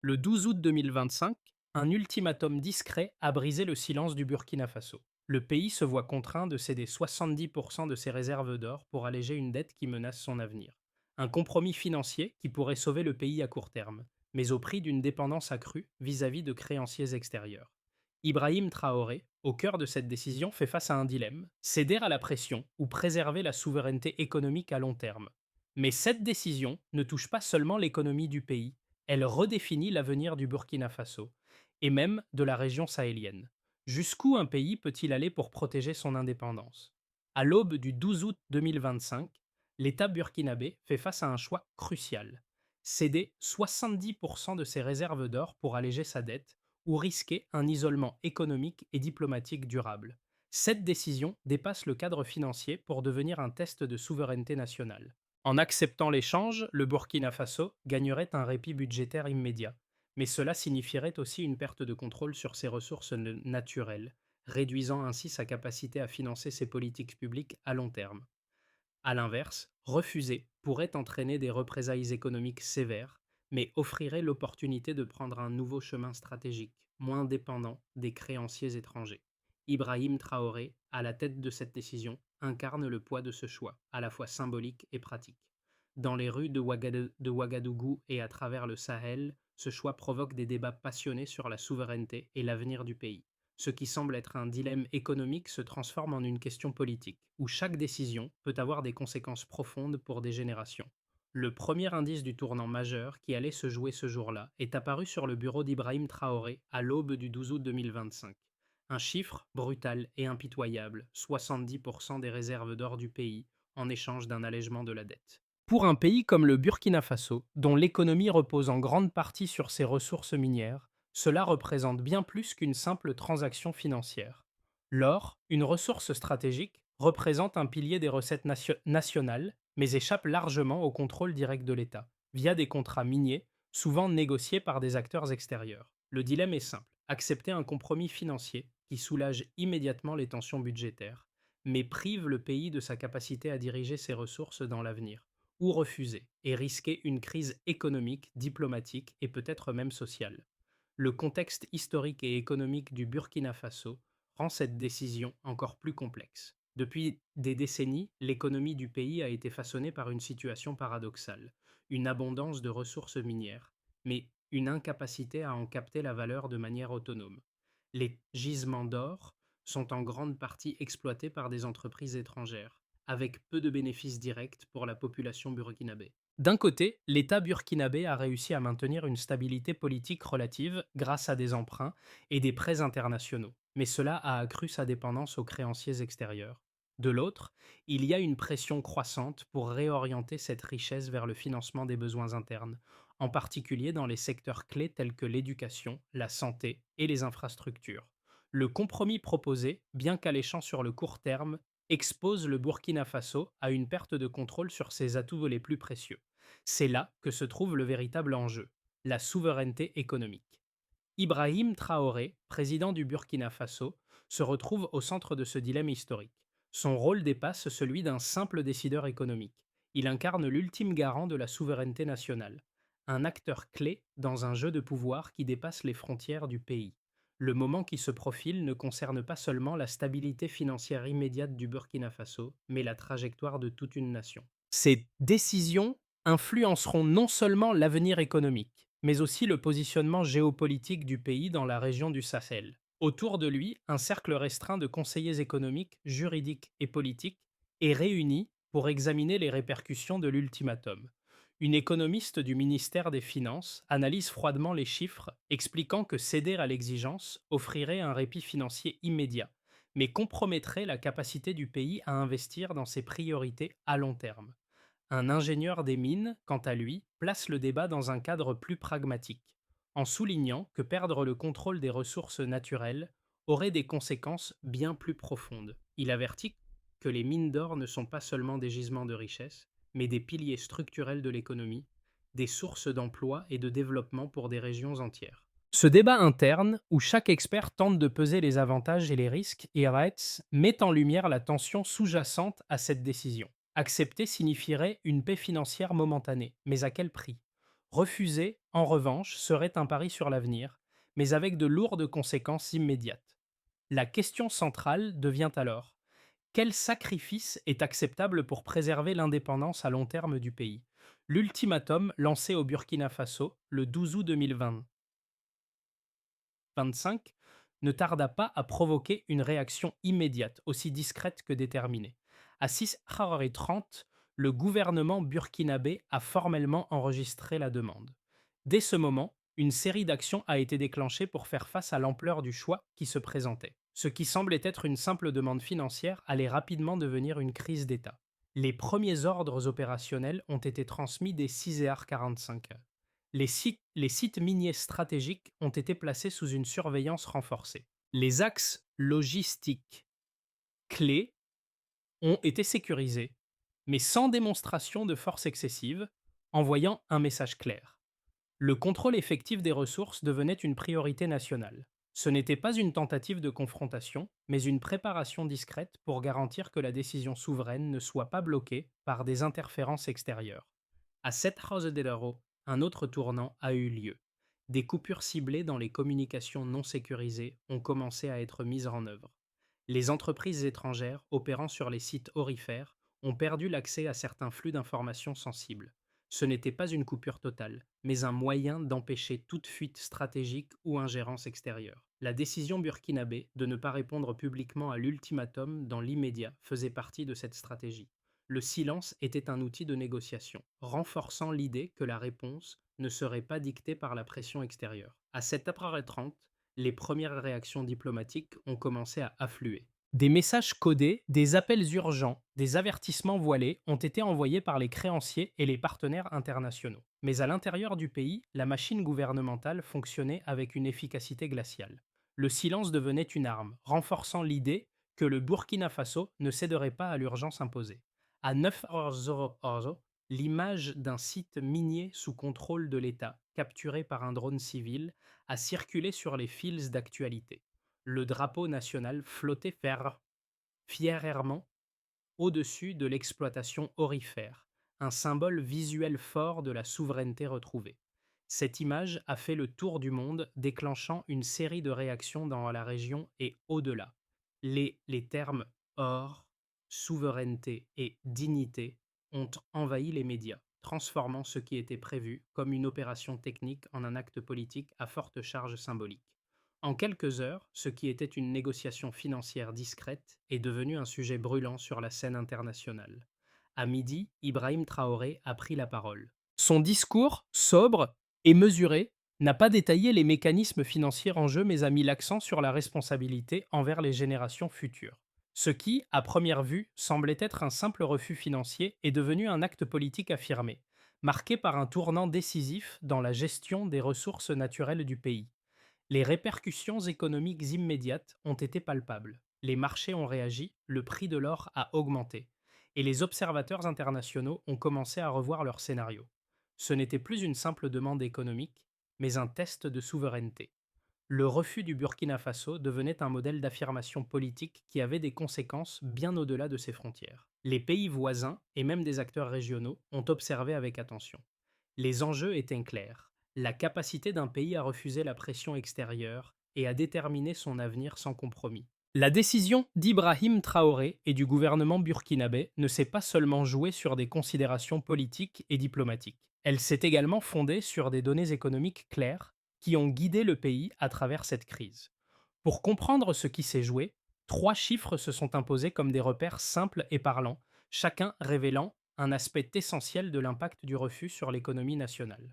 Le 12 août 2025, un ultimatum discret a brisé le silence du Burkina Faso. Le pays se voit contraint de céder 70% de ses réserves d'or pour alléger une dette qui menace son avenir. Un compromis financier qui pourrait sauver le pays à court terme, mais au prix d'une dépendance accrue vis-à-vis de créanciers extérieurs. Ibrahim Traoré, au cœur de cette décision, fait face à un dilemme, céder à la pression ou préserver la souveraineté économique à long terme. Mais cette décision ne touche pas seulement l'économie du pays, elle redéfinit l'avenir du Burkina Faso et même de la région sahélienne. Jusqu'où un pays peut-il aller pour protéger son indépendance? À l'aube du 12 août 2025, l'État burkinabé fait face à un choix crucial. Céder 70% de ses réserves d'or pour alléger sa dette ou risquer un isolement économique et diplomatique durable. Cette décision dépasse le cadre financier pour devenir un test de souveraineté nationale. En acceptant l'échange, le Burkina Faso gagnerait un répit budgétaire immédiat, mais cela signifierait aussi une perte de contrôle sur ses ressources naturelles, réduisant ainsi sa capacité à financer ses politiques publiques à long terme. À l'inverse, refuser pourrait entraîner des représailles économiques sévères, mais offrirait l'opportunité de prendre un nouveau chemin stratégique, moins dépendant des créanciers étrangers. Ibrahim Traoré, à la tête de cette décision, incarne le poids de ce choix, à la fois symbolique et pratique. Dans les rues de Ouagadougou et à travers le Sahel, ce choix provoque des débats passionnés sur la souveraineté et l'avenir du pays. Ce qui semble être un dilemme économique se transforme en une question politique, où chaque décision peut avoir des conséquences profondes pour des générations. Le premier indice du tournant majeur qui allait se jouer ce jour-là est apparu sur le bureau d'Ibrahim Traoré à l'aube du 12 août 2025. Un chiffre brutal et impitoyable, 70% des réserves d'or du pays, en échange d'un allègement de la dette. Pour un pays comme le Burkina Faso, dont l'économie repose en grande partie sur ses ressources minières, cela représente bien plus qu'une simple transaction financière. L'or, une ressource stratégique, représente un pilier des recettes nationales, mais échappe largement au contrôle direct de l'État, via des contrats miniers, souvent négociés par des acteurs extérieurs. Le dilemme est simple, accepter un compromis financier qui soulage immédiatement les tensions budgétaires, mais prive le pays de sa capacité à diriger ses ressources dans l'avenir, ou refuser et risquer une crise économique, diplomatique et peut-être même sociale. Le contexte historique et économique du Burkina Faso rend cette décision encore plus complexe. Depuis des décennies, l'économie du pays a été façonnée par une situation paradoxale, une abondance de ressources minières, mais une incapacité à en capter la valeur de manière autonome. Les gisements d'or sont en grande partie exploités par des entreprises étrangères, avec peu de bénéfices directs pour la population burkinabé. D'un côté, l'État burkinabé a réussi à maintenir une stabilité politique relative grâce à des emprunts et des prêts internationaux, mais cela a accru sa dépendance aux créanciers extérieurs. De l'autre, il y a une pression croissante pour réorienter cette richesse vers le financement des besoins internes, en particulier dans les secteurs clés tels que l'éducation, la santé et les infrastructures. Le compromis proposé, bien qu'alléchant sur le court terme, expose le Burkina Faso à une perte de contrôle sur ses atouts les plus précieux. C'est là que se trouve le véritable enjeu, la souveraineté économique. Ibrahim Traoré, président du Burkina Faso, se retrouve au centre de ce dilemme historique. Son rôle dépasse celui d'un simple décideur économique. Il incarne l'ultime garant de la souveraineté nationale, un acteur clé dans un jeu de pouvoir qui dépasse les frontières du pays. Le moment qui se profile ne concerne pas seulement la stabilité financière immédiate du Burkina Faso, mais la trajectoire de toute une nation. Ces décisions influenceront non seulement l'avenir économique, mais aussi le positionnement géopolitique du pays dans la région du Sahel. Autour de lui, un cercle restreint de conseillers économiques, juridiques et politiques est réuni pour examiner les répercussions de l'ultimatum. Une économiste du ministère des Finances analyse froidement les chiffres, expliquant que céder à l'exigence offrirait un répit financier immédiat, mais compromettrait la capacité du pays à investir dans ses priorités à long terme. Un ingénieur des mines, quant à lui, place le débat dans un cadre plus pragmatique, en soulignant que perdre le contrôle des ressources naturelles aurait des conséquences bien plus profondes. Il avertit que les mines d'or ne sont pas seulement des gisements de richesse, mais des piliers structurels de l'économie, des sources d'emploi et de développement pour des régions entières. Ce débat interne, où chaque expert tente de peser les avantages et les risques, met en lumière la tension sous-jacente à cette décision. Accepter signifierait une paix financière momentanée, mais à quel prix? Refuser, en revanche, serait un pari sur l'avenir, mais avec de lourdes conséquences immédiates. La question centrale devient alors: quel sacrifice est acceptable pour préserver l'indépendance à long terme du pays? L'ultimatum lancé au Burkina Faso le 12 août 2025 ne tarda pas à provoquer une réaction immédiate, aussi discrète que déterminée. À 6h30, le gouvernement burkinabé a formellement enregistré la demande. Dès ce moment, une série d'actions a été déclenchée pour faire face à l'ampleur du choix qui se présentait. Ce qui semblait être une simple demande financière allait rapidement devenir une crise d'État. Les premiers ordres opérationnels ont été transmis dès 6h45. Les sites miniers stratégiques ont été placés sous une surveillance renforcée. Les axes logistiques clés ont été sécurisés, mais sans démonstration de force excessive, envoyant un message clair. Le contrôle effectif des ressources devenait une priorité nationale. Ce n'était pas une tentative de confrontation, mais une préparation discrète pour garantir que la décision souveraine ne soit pas bloquée par des interférences extérieures. À Set-House-de-Laro, un autre tournant a eu lieu. Des coupures ciblées dans les communications non sécurisées ont commencé à être mises en œuvre. Les entreprises étrangères opérant sur les sites aurifères ont perdu l'accès à certains flux d'informations sensibles. Ce n'était pas une coupure totale, mais un moyen d'empêcher toute fuite stratégique ou ingérence extérieure. La décision burkinabé de ne pas répondre publiquement à l'ultimatum dans l'immédiat faisait partie de cette stratégie. Le silence était un outil de négociation, renforçant l'idée que la réponse ne serait pas dictée par la pression extérieure. À 7h30, les premières réactions diplomatiques ont commencé à affluer. Des messages codés, des appels urgents, des avertissements voilés ont été envoyés par les créanciers et les partenaires internationaux. Mais à l'intérieur du pays, la machine gouvernementale fonctionnait avec une efficacité glaciale. Le silence devenait une arme, renforçant l'idée que le Burkina Faso ne céderait pas à l'urgence imposée. À 9h00, l'image d'un site minier sous contrôle de l'État, capturé par un drone civil, a circulé sur les fils d'actualité. Le drapeau national flottait fièrement au-dessus de l'exploitation aurifère, un symbole visuel fort de la souveraineté retrouvée. Cette image a fait le tour du monde, déclenchant une série de réactions dans la région et au-delà. Les termes or, souveraineté et dignité ont envahi les médias, transformant ce qui était prévu comme une opération technique en un acte politique à forte charge symbolique. En quelques heures, ce qui était une négociation financière discrète est devenu un sujet brûlant sur la scène internationale. À midi, Ibrahim Traoré a pris la parole. Son discours, sobre et mesuré, n'a pas détaillé les mécanismes financiers en jeu, mais a mis l'accent sur la responsabilité envers les générations futures. Ce qui, à première vue, semblait être un simple refus financier est devenu un acte politique affirmé, marqué par un tournant décisif dans la gestion des ressources naturelles du pays. Les répercussions économiques immédiates ont été palpables. Les marchés ont réagi, le prix de l'or a augmenté, et les observateurs internationaux ont commencé à revoir leur scénario. Ce n'était plus une simple demande économique, mais un test de souveraineté. Le refus du Burkina Faso devenait un modèle d'affirmation politique qui avait des conséquences bien au-delà de ses frontières. Les pays voisins, et même des acteurs régionaux, ont observé avec attention. Les enjeux étaient clairs: la capacité d'un pays à refuser la pression extérieure et à déterminer son avenir sans compromis. La décision d'Ibrahim Traoré et du gouvernement burkinabé ne s'est pas seulement jouée sur des considérations politiques et diplomatiques. Elle s'est également fondée sur des données économiques claires qui ont guidé le pays à travers cette crise. Pour comprendre ce qui s'est joué, trois chiffres se sont imposés comme des repères simples et parlants, chacun révélant un aspect essentiel de l'impact du refus sur l'économie nationale.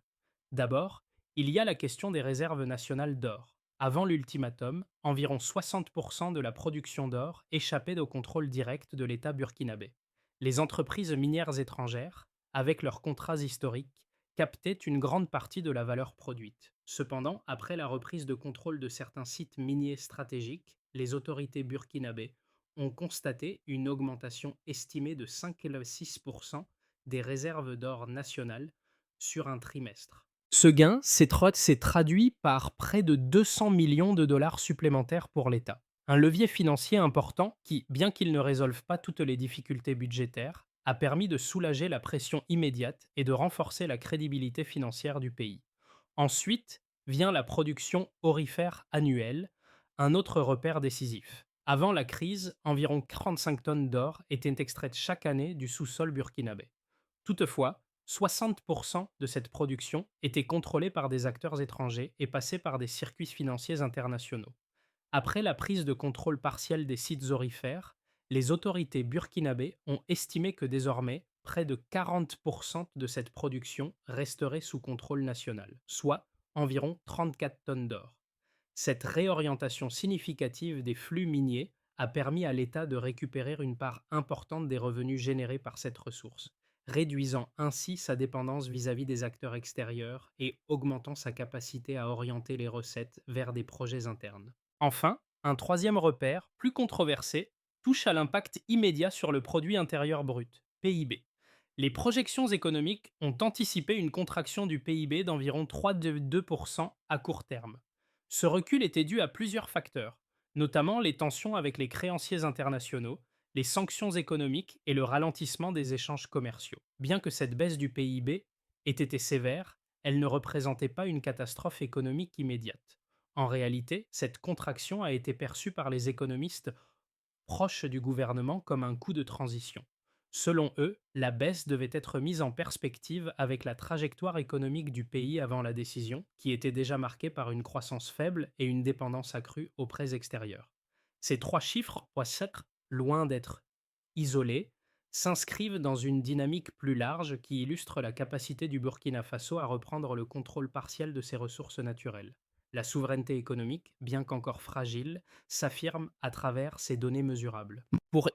D'abord, il y a la question des réserves nationales d'or. Avant l'ultimatum, environ 60% de la production d'or échappait au contrôle direct de l'État burkinabé. Les entreprises minières étrangères, avec leurs contrats historiques, captaient une grande partie de la valeur produite. Cependant, après la reprise de contrôle de certains sites miniers stratégiques, les autorités burkinabées ont constaté une augmentation estimée de 5,6% des réserves d'or nationales sur un trimestre. Ce gain s'est traduit par près de 200 millions de dollars supplémentaires pour l'État. Un levier financier important qui, bien qu'il ne résolve pas toutes les difficultés budgétaires, a permis de soulager la pression immédiate et de renforcer la crédibilité financière du pays. Ensuite vient la production aurifère annuelle, un autre repère décisif. Avant la crise, environ 45 tonnes d'or étaient extraites chaque année du sous-sol burkinabé. Toutefois, 60% de cette production était contrôlée par des acteurs étrangers et passait par des circuits financiers internationaux. Après la prise de contrôle partiel des sites aurifères, les autorités burkinabées ont estimé que désormais, près de 40% de cette production resterait sous contrôle national, soit environ 34 tonnes d'or. Cette réorientation significative des flux miniers a permis à l'État de récupérer une part importante des revenus générés par cette ressource, réduisant ainsi sa dépendance vis-à-vis des acteurs extérieurs et augmentant sa capacité à orienter les recettes vers des projets internes. Enfin, un troisième repère, plus controversé, touche à l'impact immédiat sur le produit intérieur brut, PIB. Les projections économiques ont anticipé une contraction du PIB d'environ 3,2% à court terme. Ce recul était dû à plusieurs facteurs, notamment les tensions avec les créanciers internationaux, les sanctions économiques et le ralentissement des échanges commerciaux. Bien que cette baisse du PIB ait été sévère, elle ne représentait pas une catastrophe économique immédiate. En réalité, cette contraction a été perçue par les économistes proches du gouvernement comme un coup de transition. Selon eux, la baisse devait être mise en perspective avec la trajectoire économique du pays avant la décision, qui était déjà marquée par une croissance faible et une dépendance accrue aux prêts extérieurs. Ces trois chiffres, loin d'être isolés, s'inscrivent dans une dynamique plus large qui illustre la capacité du Burkina Faso à reprendre le contrôle partiel de ses ressources naturelles. La souveraineté économique, bien qu'encore fragile, s'affirme à travers ces données mesurables. Pour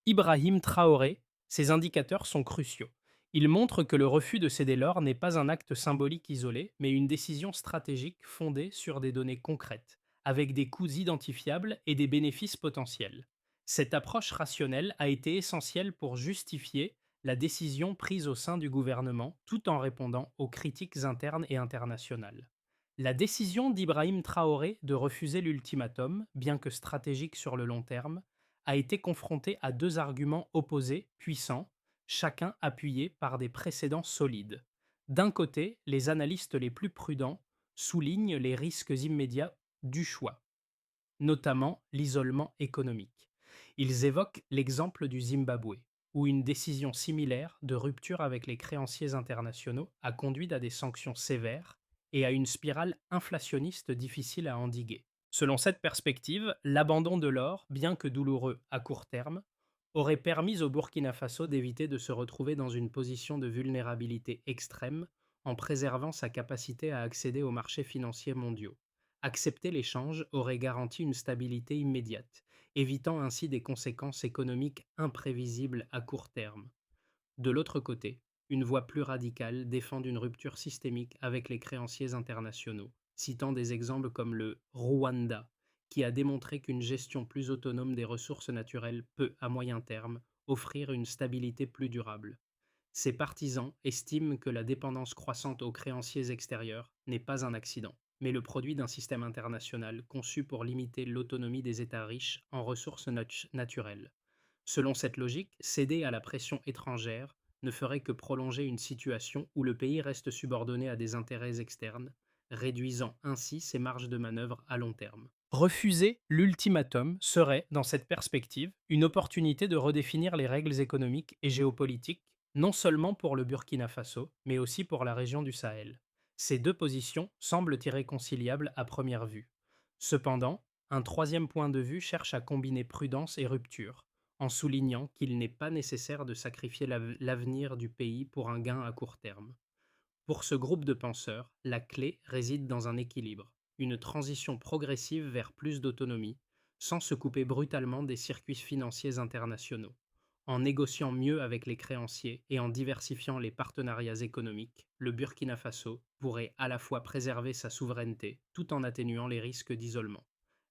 Ibrahim Traoré, ces indicateurs sont cruciaux. Ils montrent que le refus de céder l'or n'est pas un acte symbolique isolé, mais une décision stratégique fondée sur des données concrètes, avec des coûts identifiables et des bénéfices potentiels. Cette approche rationnelle a été essentielle pour justifier la décision prise au sein du gouvernement tout en répondant aux critiques internes et internationales. La décision d'Ibrahim Traoré de refuser l'ultimatum, bien que stratégique sur le long terme, a été confrontée à deux arguments opposés, puissants, chacun appuyé par des précédents solides. D'un côté, les analystes les plus prudents soulignent les risques immédiats du choix, notamment l'isolement économique. Ils évoquent l'exemple du Zimbabwe, où une décision similaire de rupture avec les créanciers internationaux a conduit à des sanctions sévères et à une spirale inflationniste difficile à endiguer. Selon cette perspective, l'abandon de l'or, bien que douloureux à court terme, aurait permis au Burkina Faso d'éviter de se retrouver dans une position de vulnérabilité extrême en préservant sa capacité à accéder aux marchés financiers mondiaux. Accepter l'échange aurait garanti une stabilité immédiate, évitant ainsi des conséquences économiques imprévisibles à court terme. De l'autre côté, une voie plus radicale défend une rupture systémique avec les créanciers internationaux, citant des exemples comme le Rwanda, qui a démontré qu'une gestion plus autonome des ressources naturelles peut, à moyen terme, offrir une stabilité plus durable. Ses partisans estiment que la dépendance croissante aux créanciers extérieurs n'est pas un accident, mais le produit d'un système international conçu pour limiter l'autonomie des États riches en ressources naturelles. Selon cette logique, céder à la pression étrangère ne ferait que prolonger une situation où le pays reste subordonné à des intérêts externes, réduisant ainsi ses marges de manœuvre à long terme. Refuser l'ultimatum serait, dans cette perspective, une opportunité de redéfinir les règles économiques et géopolitiques, non seulement pour le Burkina Faso, mais aussi pour la région du Sahel. Ces deux positions semblent irréconciliables à première vue. Cependant, un troisième point de vue cherche à combiner prudence et rupture, en soulignant qu'il n'est pas nécessaire de sacrifier l'avenir du pays pour un gain à court terme. Pour ce groupe de penseurs, la clé réside dans un équilibre, une transition progressive vers plus d'autonomie, sans se couper brutalement des circuits financiers internationaux. En négociant mieux avec les créanciers et en diversifiant les partenariats économiques, le Burkina Faso pourrait à la fois préserver sa souveraineté tout en atténuant les risques d'isolement.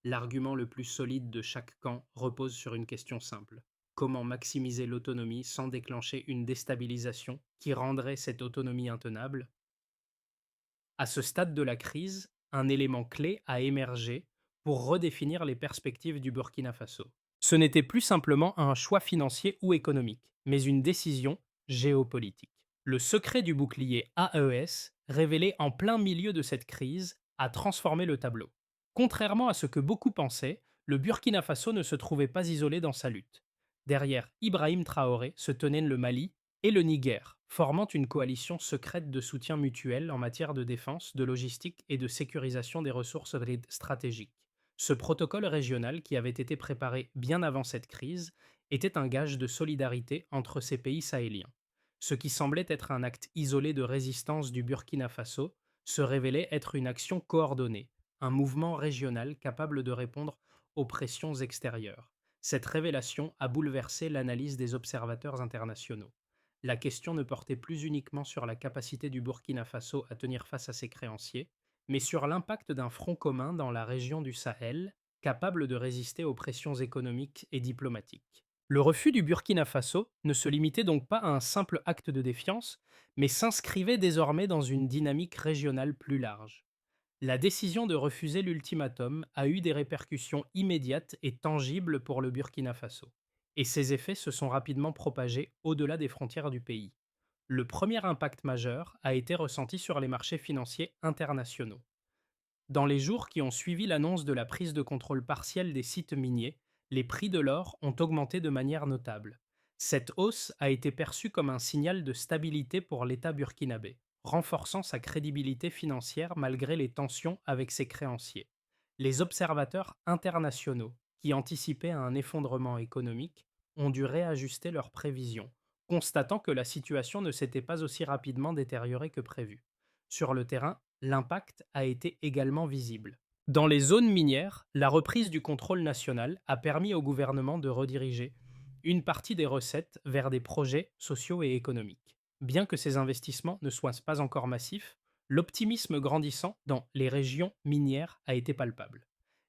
L'argument le plus solide de chaque camp repose sur une question simple: comment maximiser l'autonomie sans déclencher une déstabilisation qui rendrait cette autonomie intenable? À ce stade de la crise, un élément clé a émergé pour redéfinir les perspectives du Burkina Faso. Ce n'était plus simplement un choix financier ou économique, mais une décision géopolitique. Le secret du bouclier AES, révélé en plein milieu de cette crise, a transformé le tableau. Contrairement à ce que beaucoup pensaient, le Burkina Faso ne se trouvait pas isolé dans sa lutte. Derrière Ibrahim Traoré se tenaient le Mali et le Niger, formant une coalition secrète de soutien mutuel en matière de défense, de logistique et de sécurisation des ressources stratégiques. Ce protocole régional, qui avait été préparé bien avant cette crise, était un gage de solidarité entre ces pays sahéliens. Ce qui semblait être un acte isolé de résistance du Burkina Faso se révélait être une action coordonnée, un mouvement régional capable de répondre aux pressions extérieures. Cette révélation a bouleversé l'analyse des observateurs internationaux. La question ne portait plus uniquement sur la capacité du Burkina Faso à tenir face à ses créanciers, mais sur l'impact d'un front commun dans la région du Sahel, capable de résister aux pressions économiques et diplomatiques. Le refus du Burkina Faso ne se limitait donc pas à un simple acte de défiance, mais s'inscrivait désormais dans une dynamique régionale plus large. La décision de refuser l'ultimatum a eu des répercussions immédiates et tangibles pour le Burkina Faso, et ses effets se sont rapidement propagés au-delà des frontières du pays. Le premier impact majeur a été ressenti sur les marchés financiers internationaux. Dans les jours qui ont suivi l'annonce de la prise de contrôle partielle des sites miniers, les prix de l'or ont augmenté de manière notable. Cette hausse a été perçue comme un signal de stabilité pour l'État burkinabé, renforçant sa crédibilité financière malgré les tensions avec ses créanciers. Les observateurs internationaux, qui anticipaient un effondrement économique, ont dû réajuster leurs prévisions, constatant que la situation ne s'était pas aussi rapidement détériorée que prévu. Sur le terrain, l'impact a été également visible. Dans les zones minières, la reprise du contrôle national a permis au gouvernement de rediriger une partie des recettes vers des projets sociaux et économiques. Bien que ces investissements ne soient pas encore massifs, l'optimisme grandissant dans les régions minières a été palpable.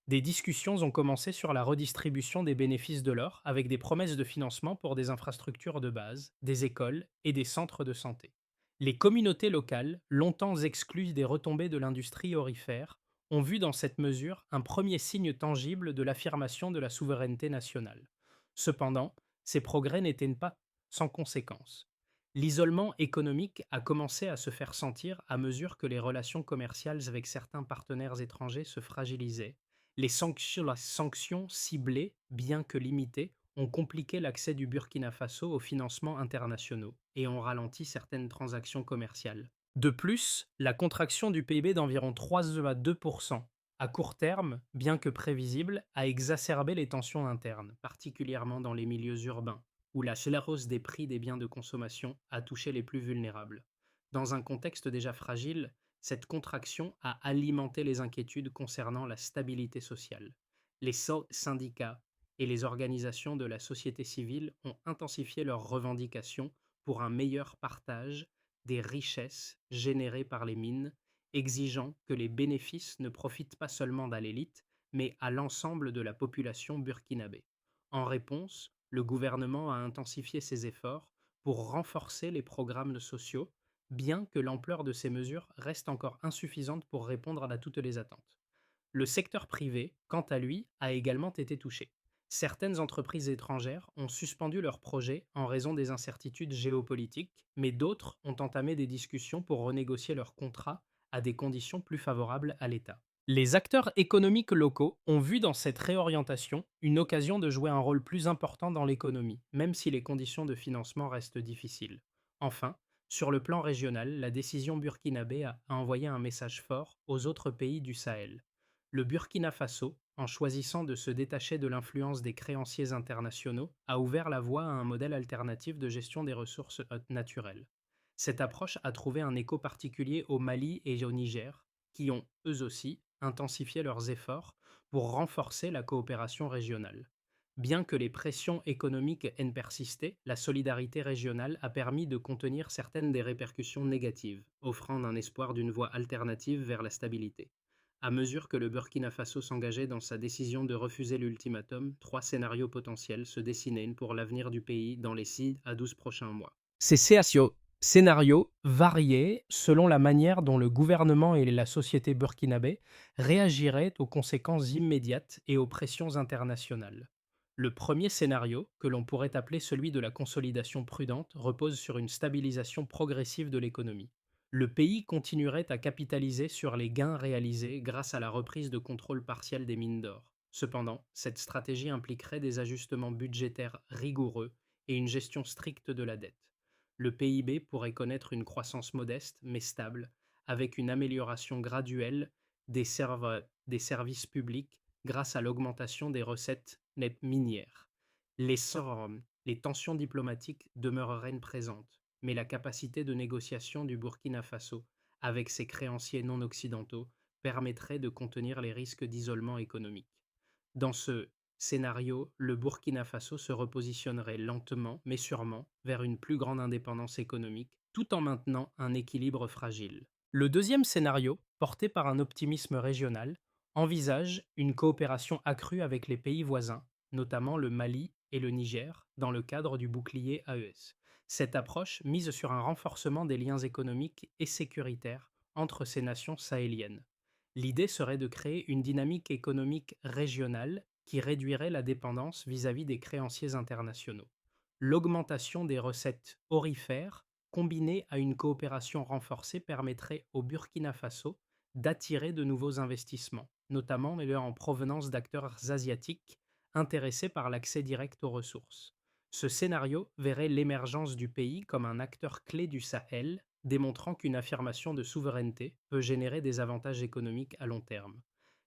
Des discussions ont commencé sur la redistribution des bénéfices de l'or avec des promesses de financement pour des infrastructures de base, des écoles et des centres de santé. Les communautés locales, longtemps exclues des retombées de l'industrie aurifère, ont vu dans cette mesure un premier signe tangible de l'affirmation de la souveraineté nationale. Cependant, ces progrès n'étaient pas sans conséquences. L'isolement économique a commencé à se faire sentir à mesure que les relations commerciales avec certains partenaires étrangers se fragilisaient. Les sanctions ciblées, bien que limitées, ont compliqué l'accès du Burkina Faso aux financements internationaux et ont ralenti certaines transactions commerciales. De plus, la contraction du PIB d'environ 3 à 2% à court terme, bien que prévisible, a exacerbé les tensions internes, particulièrement dans les milieux urbains, où la hausse des prix des biens de consommation a touché les plus vulnérables. Dans un contexte déjà fragile, cette contraction a alimenté les inquiétudes concernant la stabilité sociale. Les syndicats et les organisations de la société civile ont intensifié leurs revendications pour un meilleur partage des richesses générées par les mines, exigeant que les bénéfices ne profitent pas seulement à l'élite, mais à l'ensemble de la population burkinabé. En réponse, le gouvernement a intensifié ses efforts pour renforcer les programmes sociaux, bien que l'ampleur de ces mesures reste encore insuffisante pour répondre à toutes les attentes. Le secteur privé, quant à lui, a également été touché. Certaines entreprises étrangères ont suspendu leurs projets en raison des incertitudes géopolitiques, mais d'autres ont entamé des discussions pour renégocier leurs contrats à des conditions plus favorables à l'État. Les acteurs économiques locaux ont vu dans cette réorientation une occasion de jouer un rôle plus important dans l'économie, même si les conditions de financement restent difficiles. Enfin, sur le plan régional, la décision burkinabé a envoyé un message fort aux autres pays du Sahel. Le Burkina Faso, en choisissant de se détacher de l'influence des créanciers internationaux, a ouvert la voie à un modèle alternatif de gestion des ressources naturelles. Cette approche a trouvé un écho particulier au Mali et au Niger, qui ont, eux aussi, intensifié leurs efforts pour renforcer la coopération régionale. Bien que les pressions économiques aient persisté, la solidarité régionale a permis de contenir certaines des répercussions négatives, offrant un espoir d'une voie alternative vers la stabilité. À mesure que le Burkina Faso s'engageait dans sa décision de refuser l'ultimatum, trois scénarios potentiels se dessinaient pour l'avenir du pays dans les 6 à 12 prochains mois. Ces scénarios variaient selon la manière dont le gouvernement et la société burkinabé réagiraient aux conséquences immédiates et aux pressions internationales. Le premier scénario, que l'on pourrait appeler celui de la consolidation prudente, repose sur une stabilisation progressive de l'économie. Le pays continuerait à capitaliser sur les gains réalisés grâce à la reprise de contrôle partiel des mines d'or. Cependant, cette stratégie impliquerait des ajustements budgétaires rigoureux et une gestion stricte de la dette. Le PIB pourrait connaître une croissance modeste mais stable, avec une amélioration graduelle des services publics grâce à l'augmentation des recettes nettes minières. Les tensions diplomatiques demeureraient présentes, mais la capacité de négociation du Burkina Faso avec ses créanciers non occidentaux permettrait de contenir les risques d'isolement économique. Dans ce scénario, le Burkina Faso se repositionnerait lentement mais sûrement vers une plus grande indépendance économique, tout en maintenant un équilibre fragile. Le deuxième scénario, porté par un optimisme régional, envisage une coopération accrue avec les pays voisins, notamment le Mali et le Niger, dans le cadre du bouclier AES. Cette approche mise sur un renforcement des liens économiques et sécuritaires entre ces nations sahéliennes. L'idée serait de créer une dynamique économique régionale qui réduirait la dépendance vis-à-vis des créanciers internationaux. L'augmentation des recettes aurifères, combinée à une coopération renforcée, permettrait au Burkina Faso d'attirer de nouveaux investissements, notamment en provenance d'acteurs asiatiques intéressés par l'accès direct aux ressources. Ce scénario verrait l'émergence du pays comme un acteur clé du Sahel, démontrant qu'une affirmation de souveraineté peut générer des avantages économiques à long terme.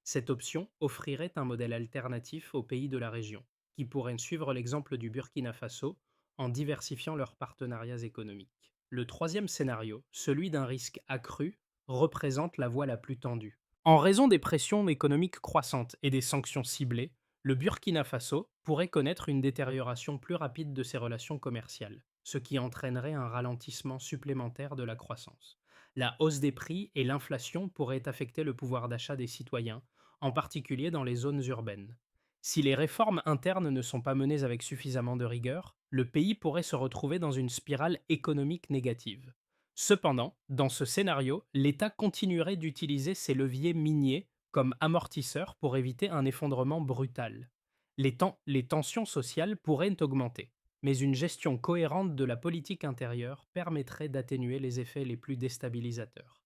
Cette option offrirait un modèle alternatif aux pays de la région, qui pourraient suivre l'exemple du Burkina Faso en diversifiant leurs partenariats économiques. Le troisième scénario, celui d'un risque accru, représente la voie la plus tendue. En raison des pressions économiques croissantes et des sanctions ciblées, le Burkina Faso pourrait connaître une détérioration plus rapide de ses relations commerciales, ce qui entraînerait un ralentissement supplémentaire de la croissance. La hausse des prix et l'inflation pourraient affecter le pouvoir d'achat des citoyens, en particulier dans les zones urbaines. Si les réformes internes ne sont pas menées avec suffisamment de rigueur, le pays pourrait se retrouver dans une spirale économique négative. Cependant, dans ce scénario, l'État continuerait d'utiliser ses leviers miniers comme amortisseurs pour éviter un effondrement brutal. Les tensions sociales pourraient augmenter, mais une gestion cohérente de la politique intérieure permettrait d'atténuer les effets les plus déstabilisateurs.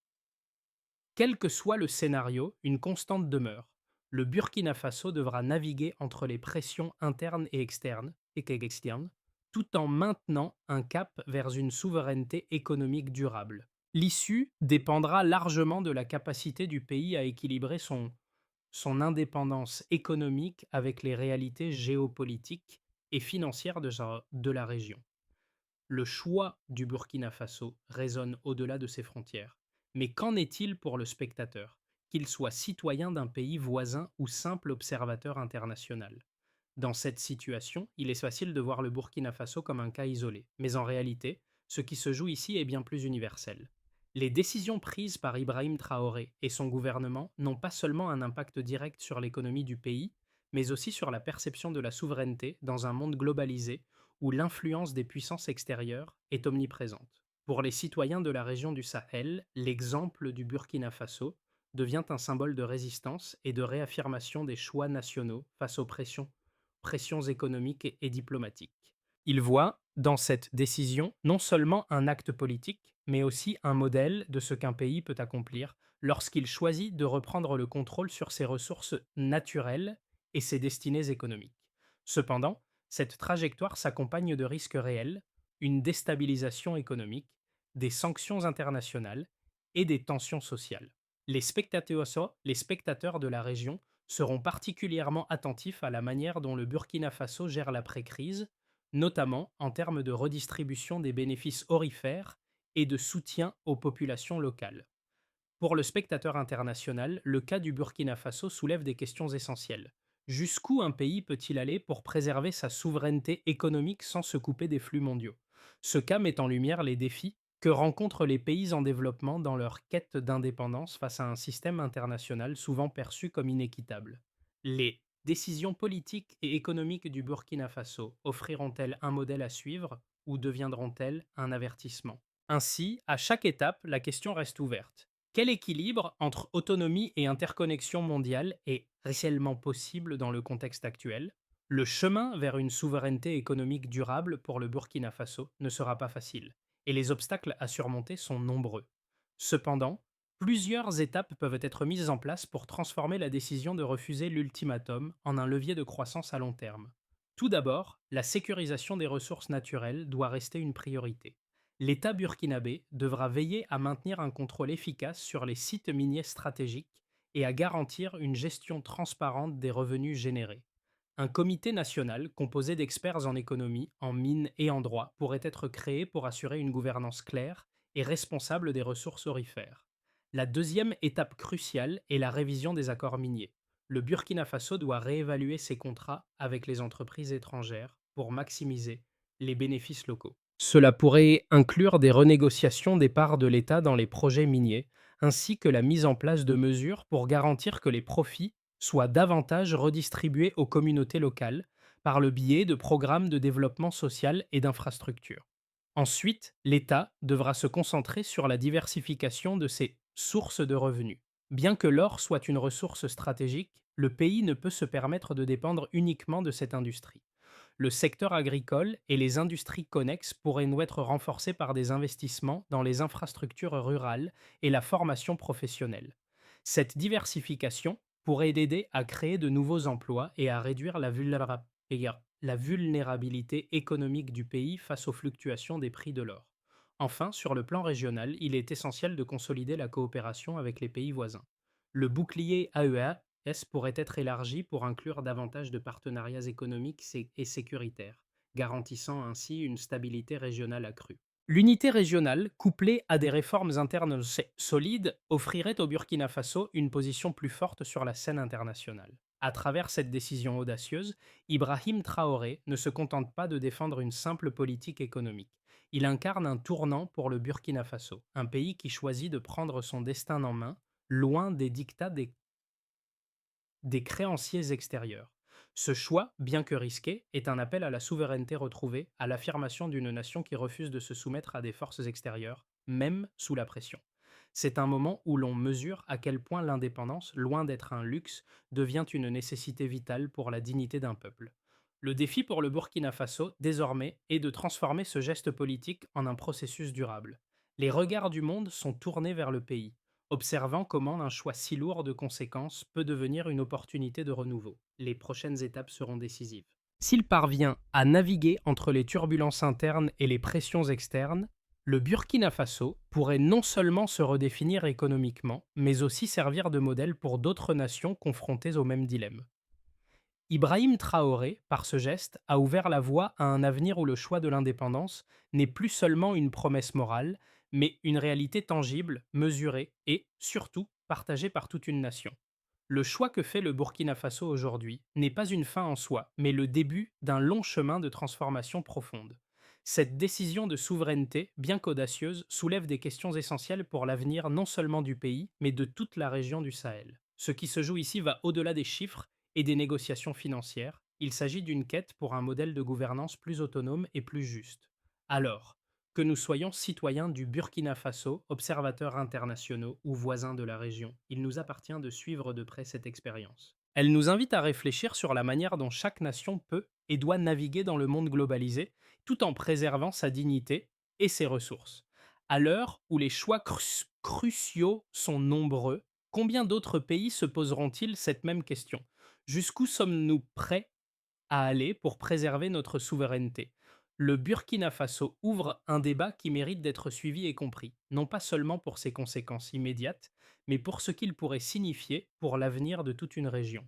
Quel que soit le scénario, une constante demeure. Le Burkina Faso devra naviguer entre les pressions internes et externes, tout en maintenant un cap vers une souveraineté économique durable. L'issue dépendra largement de la capacité du pays à équilibrer son indépendance économique avec les réalités géopolitiques et financières de la région. Le choix du Burkina Faso résonne au-delà de ses frontières. Mais qu'en est-il pour le spectateur, qu'il soit citoyen d'un pays voisin ou simple observateur international? Dans cette situation, il est facile de voir le Burkina Faso comme un cas isolé, mais en réalité, ce qui se joue ici est bien plus universel. Les décisions prises par Ibrahim Traoré et son gouvernement n'ont pas seulement un impact direct sur l'économie du pays, mais aussi sur la perception de la souveraineté dans un monde globalisé où l'influence des puissances extérieures est omniprésente. Pour les citoyens de la région du Sahel, l'exemple du Burkina Faso devient un symbole de résistance et de réaffirmation des choix nationaux face aux pressions économiques et diplomatiques. Ils voient dans cette décision non seulement un acte politique, mais aussi un modèle de ce qu'un pays peut accomplir lorsqu'il choisit de reprendre le contrôle sur ses ressources naturelles et ses destinées économiques. Cependant, cette trajectoire s'accompagne de risques réels, une déstabilisation économique, des sanctions internationales et des tensions sociales. Les spectateurs de la région seront particulièrement attentifs à la manière dont le Burkina Faso gère l'après-crise, notamment en termes de redistribution des bénéfices aurifères et de soutien aux populations locales. Pour le spectateur international, le cas du Burkina Faso soulève des questions essentielles. Jusqu'où un pays peut-il aller pour préserver sa souveraineté économique sans se couper des flux mondiaux? Ce cas met en lumière les défis que rencontrent les pays en développement dans leur quête d'indépendance face à un système international souvent perçu comme inéquitable. Les décisions politiques et économiques du Burkina Faso offriront-elles un modèle à suivre ou deviendront-elles un avertissement? Ainsi, à chaque étape, la question reste ouverte. Quel équilibre entre autonomie et interconnexion mondiale est réellement possible dans le contexte actuel? Le chemin vers une souveraineté économique durable pour le Burkina Faso ne sera pas facile, et les obstacles à surmonter sont nombreux. Cependant, plusieurs étapes peuvent être mises en place pour transformer la décision de refuser l'ultimatum en un levier de croissance à long terme. Tout d'abord, la sécurisation des ressources naturelles doit rester une priorité. L'État burkinabé devra veiller à maintenir un contrôle efficace sur les sites miniers stratégiques et à garantir une gestion transparente des revenus générés. Un comité national composé d'experts en économie, en mines et en droit pourrait être créé pour assurer une gouvernance claire et responsable des ressources aurifères. La deuxième étape cruciale est la révision des accords miniers. Le Burkina Faso doit réévaluer ses contrats avec les entreprises étrangères pour maximiser les bénéfices locaux. Cela pourrait inclure des renégociations des parts de l'État dans les projets miniers, ainsi que la mise en place de mesures pour garantir que les profits soient davantage redistribués aux communautés locales par le biais de programmes de développement social et d'infrastructures. Ensuite, l'État devra se concentrer sur la diversification de ses sources de revenus. Bien que l'or soit une ressource stratégique, le pays ne peut se permettre de dépendre uniquement de cette industrie. Le secteur agricole et les industries connexes pourraient nous être renforcés par des investissements dans les infrastructures rurales et la formation professionnelle. Cette diversification pourrait aider à créer de nouveaux emplois et à réduire la vulnérabilité économique du pays face aux fluctuations des prix de l'or. Enfin, sur le plan régional, il est essentiel de consolider la coopération avec les pays voisins. Le bouclier AES pourrait être élargi pour inclure davantage de partenariats économiques et sécuritaires, garantissant ainsi une stabilité régionale accrue. L'unité régionale, couplée à des réformes internes solides, offrirait au Burkina Faso une position plus forte sur la scène internationale. À travers cette décision audacieuse, Ibrahim Traoré ne se contente pas de défendre une simple politique économique. Il incarne un tournant pour le Burkina Faso, un pays qui choisit de prendre son destin en main, loin des dictats des créanciers extérieurs. Ce choix, bien que risqué, est un appel à la souveraineté retrouvée, à l'affirmation d'une nation qui refuse de se soumettre à des forces extérieures, même sous la pression. C'est un moment où l'on mesure à quel point l'indépendance, loin d'être un luxe, devient une nécessité vitale pour la dignité d'un peuple. Le défi pour le Burkina Faso, désormais, est de transformer ce geste politique en un processus durable. Les regards du monde sont tournés vers le pays, observant comment un choix si lourd de conséquences peut devenir une opportunité de renouveau. Les prochaines étapes seront décisives. S'il parvient à naviguer entre les turbulences internes et les pressions externes, le Burkina Faso pourrait non seulement se redéfinir économiquement, mais aussi servir de modèle pour d'autres nations confrontées au même dilemme. Ibrahim Traoré, par ce geste, a ouvert la voie à un avenir où le choix de l'indépendance n'est plus seulement une promesse morale, mais une réalité tangible, mesurée et, surtout, partagée par toute une nation. Le choix que fait le Burkina Faso aujourd'hui n'est pas une fin en soi, mais le début d'un long chemin de transformation profonde. Cette décision de souveraineté, bien qu'audacieuse, soulève des questions essentielles pour l'avenir non seulement du pays, mais de toute la région du Sahel. Ce qui se joue ici va au-delà des chiffres et des négociations financières. Il s'agit d'une quête pour un modèle de gouvernance plus autonome et plus juste. Alors, que nous soyons citoyens du Burkina Faso, observateurs internationaux ou voisins de la région, il nous appartient de suivre de près cette expérience. Elle nous invite à réfléchir sur la manière dont chaque nation peut et doit naviguer dans le monde globalisé, tout en préservant sa dignité et ses ressources. À l'heure où les choix cruciaux sont nombreux, combien d'autres pays se poseront-ils cette même question? Jusqu'où sommes-nous prêts à aller pour préserver notre souveraineté? Le Burkina Faso ouvre un débat qui mérite d'être suivi et compris, non pas seulement pour ses conséquences immédiates, mais pour ce qu'il pourrait signifier pour l'avenir de toute une région.